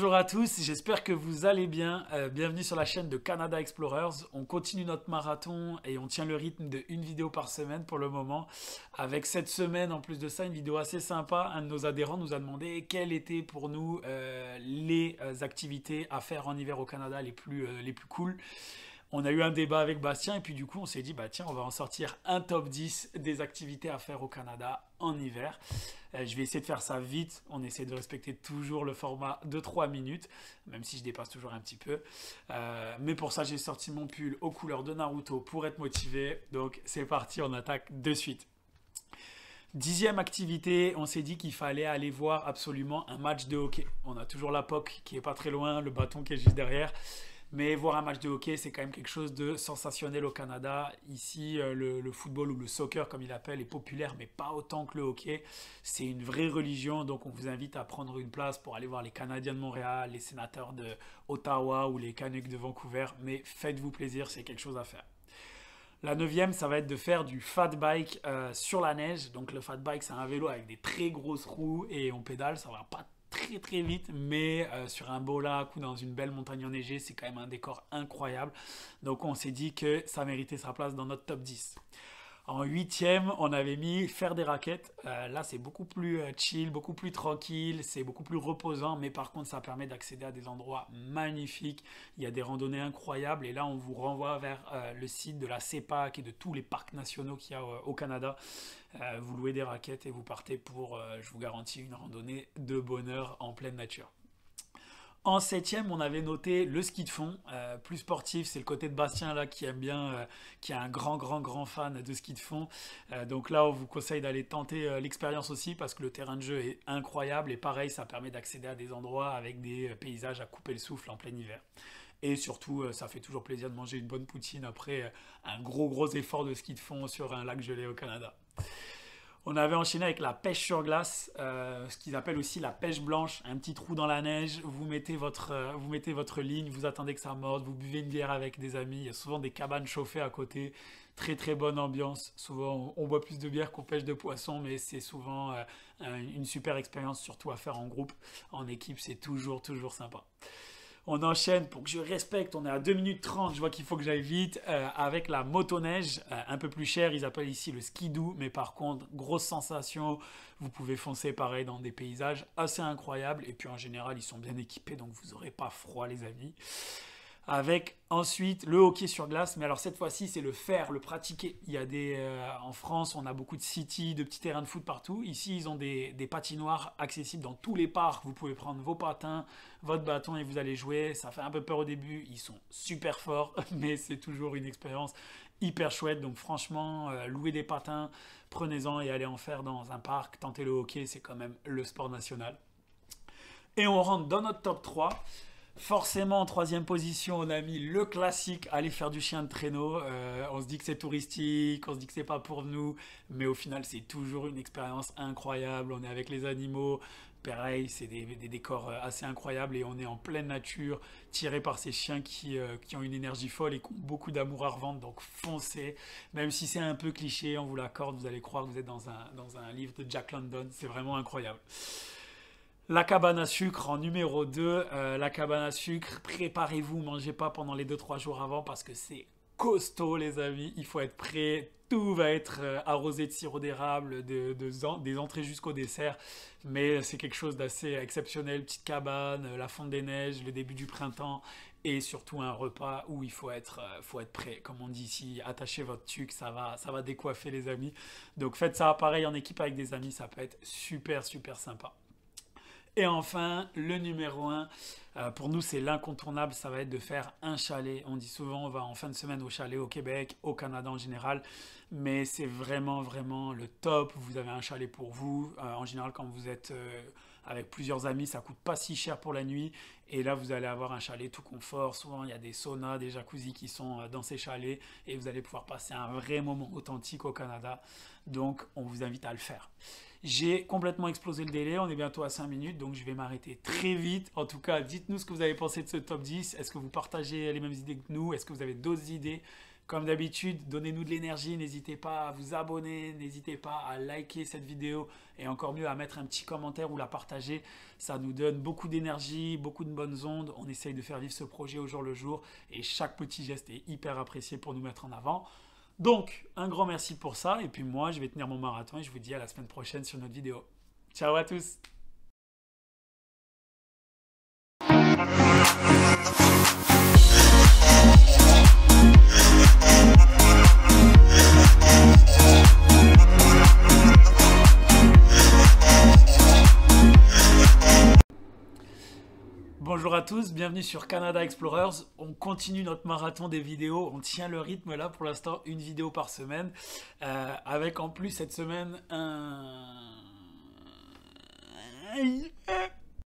Bonjour à tous, j'espère que vous allez bien. Bienvenue sur la chaîne de Canada Explorers. On continue notre marathon et on tient le rythme de une vidéo par semaine pour le moment. Avec cette semaine, en plus de ça, une vidéo assez sympa. Un de nos adhérents nous a demandé quelles étaient pour nous les activités à faire en hiver au Canada les plus cool. On a eu un débat avec Bastien et puis du coup on s'est dit bah tiens on va en sortir un top 10 des activités à faire au Canada en hiver. Je vais essayer de faire ça vite, on essaie de respecter toujours le format de 3 minutes, même si je dépasse toujours un petit peu. Mais pour ça j'ai sorti mon pull aux couleurs de Naruto pour être motivé, donc c'est parti, on attaque de suite. Dixième activité, on s'est dit qu'il fallait aller voir absolument un match de hockey. On a toujours la POC qui est pas très loin, le bâton qui est juste derrière. Mais voir un match de hockey, c'est quand même quelque chose de sensationnel au Canada. Ici, le football ou le soccer, comme il appelle, est populaire, mais pas autant que le hockey. C'est une vraie religion, donc on vous invite à prendre une place pour aller voir les Canadiens de Montréal, les Sénateurs de Ottawa ou les Canucks de Vancouver. Mais faites-vous plaisir, c'est quelque chose à faire. La neuvième, ça va être de faire du fat bike sur la neige. Donc le fat bike, c'est un vélo avec des très grosses roues et on pédale, ça va pas très vite, mais sur un beau lac ou dans une belle montagne enneigée, c'est quand même un décor incroyable. Donc on s'est dit que ça méritait sa place dans notre top 10. En huitième, on avait mis faire des raquettes. Là, c'est beaucoup plus chill, beaucoup plus tranquille, c'est beaucoup plus reposant, mais par contre, ça permet d'accéder à des endroits magnifiques. Il y a des randonnées incroyables, et là, on vous renvoie vers le site de la CEPAC et de tous les parcs nationaux qu'il y a au Canada. Vous louez des raquettes et vous partez pour, je vous garantis, une randonnée de bonheur en pleine nature. En septième, on avait noté le ski de fond, plus sportif, c'est le côté de Bastien là qui aime bien, qui est un grand fan de ski de fond. Donc là, on vous conseille d'aller tenter l'expérience aussi parce que le terrain de jeu est incroyable et pareil, ça permet d'accéder à des endroits avec des paysages à couper le souffle en plein hiver. Et surtout, ça fait toujours plaisir de manger une bonne poutine après un gros effort de ski de fond sur un lac gelé au Canada. On avait enchaîné avec la pêche sur glace, ce qu'ils appellent aussi la pêche blanche, un petit trou dans la neige, vous mettez votre ligne, vous attendez que ça morde, vous buvez une bière avec des amis, il y a souvent des cabanes chauffées à côté, très bonne ambiance, souvent on boit plus de bière qu'on pêche de poisson, mais c'est souvent une super expérience, surtout à faire en groupe, en équipe, c'est toujours sympa. On enchaîne pour que je respecte, on est à 2 minutes 30, je vois qu'il faut que j'aille vite, avec la motoneige, un peu plus cher, ils appellent ici le skidoo, mais par contre, grosse sensation, vous pouvez foncer pareil dans des paysages assez incroyables, et puis en général, ils sont bien équipés, donc vous n'aurez pas froid les amis. Avec ensuite le hockey sur glace, mais alors cette fois-ci c'est le faire, le pratiquer. Il y a en France on a beaucoup de city, de petits terrains de foot partout. Ici ils ont des patinoires accessibles dans tous les parcs. Vous pouvez prendre vos patins, votre bâton et vous allez jouer. Ça fait un peu peur au début, ils sont super forts, mais c'est toujours une expérience hyper chouette. Donc franchement, louez des patins, prenez-en et allez en faire dans un parc. Tentez le hockey, c'est quand même le sport national. Et on rentre dans notre top 3. Forcément, en troisième position, on a mis le classique, aller faire du chien de traîneau. On se dit que c'est touristique, on se dit que c'est pas pour nous, mais au final, c'est toujours une expérience incroyable. On est avec les animaux, pareil, c'est des décors assez incroyables et on est en pleine nature, tiré par ces chiens qui ont une énergie folle et qui ont beaucoup d'amour à revendre. Donc foncez, même si c'est un peu cliché, on vous l'accorde, vous allez croire que vous êtes dans un livre de Jack London. C'est vraiment incroyable. La cabane à sucre en numéro 2. La cabane à sucre, préparez-vous, mangez pas pendant les 2 3 jours avant parce que c'est costaud les amis, il faut être prêt. Tout va être arrosé de sirop d'érable, des entrées jusqu'au dessert. Mais c'est quelque chose d'assez exceptionnel. Petite cabane, la fonte des neiges, le début du printemps. Et surtout un repas où il faut être prêt. Comme on dit ici, attachez votre tuque, ça va décoiffer les amis. Donc faites ça pareil en équipe avec des amis, ça peut être super sympa. Et enfin, le numéro 1, pour nous c'est l'incontournable, ça va être de faire un chalet. On dit souvent on va en fin de semaine au chalet au Québec, au Canada en général, mais c'est vraiment le top. Vous avez un chalet pour vous. En général quand vous êtes avec plusieurs amis, ça coûte pas si cher pour la nuit. Et là vous allez avoir un chalet tout confort. Souvent il y a des saunas, des jacuzzis qui sont dans ces chalets et vous allez pouvoir passer un vrai moment authentique au Canada. Donc on vous invite à le faire. J'ai complètement explosé le délai, on est bientôt à 5 minutes, donc je vais m'arrêter très vite. En tout cas, dites-nous ce que vous avez pensé de ce top 10. Est-ce que vous partagez les mêmes idées que nous? Est-ce que vous avez d'autres idées? Comme d'habitude, donnez-nous de l'énergie, n'hésitez pas à vous abonner, n'hésitez pas à liker cette vidéo et encore mieux à mettre un petit commentaire ou la partager. Ça nous donne beaucoup d'énergie, beaucoup de bonnes ondes. On essaye de faire vivre ce projet au jour le jour et chaque petit geste est hyper apprécié pour nous mettre en avant. Donc, un grand merci pour ça et puis moi, je vais tenir mon marathon et je vous dis à la semaine prochaine sur notre vidéo. Ciao à tous! Bonjour à tous, bienvenue sur Canada Explorers. On continue notre marathon des vidéos, on tient le rythme là pour l'instant, une vidéo par semaine, avec en plus cette semaine un...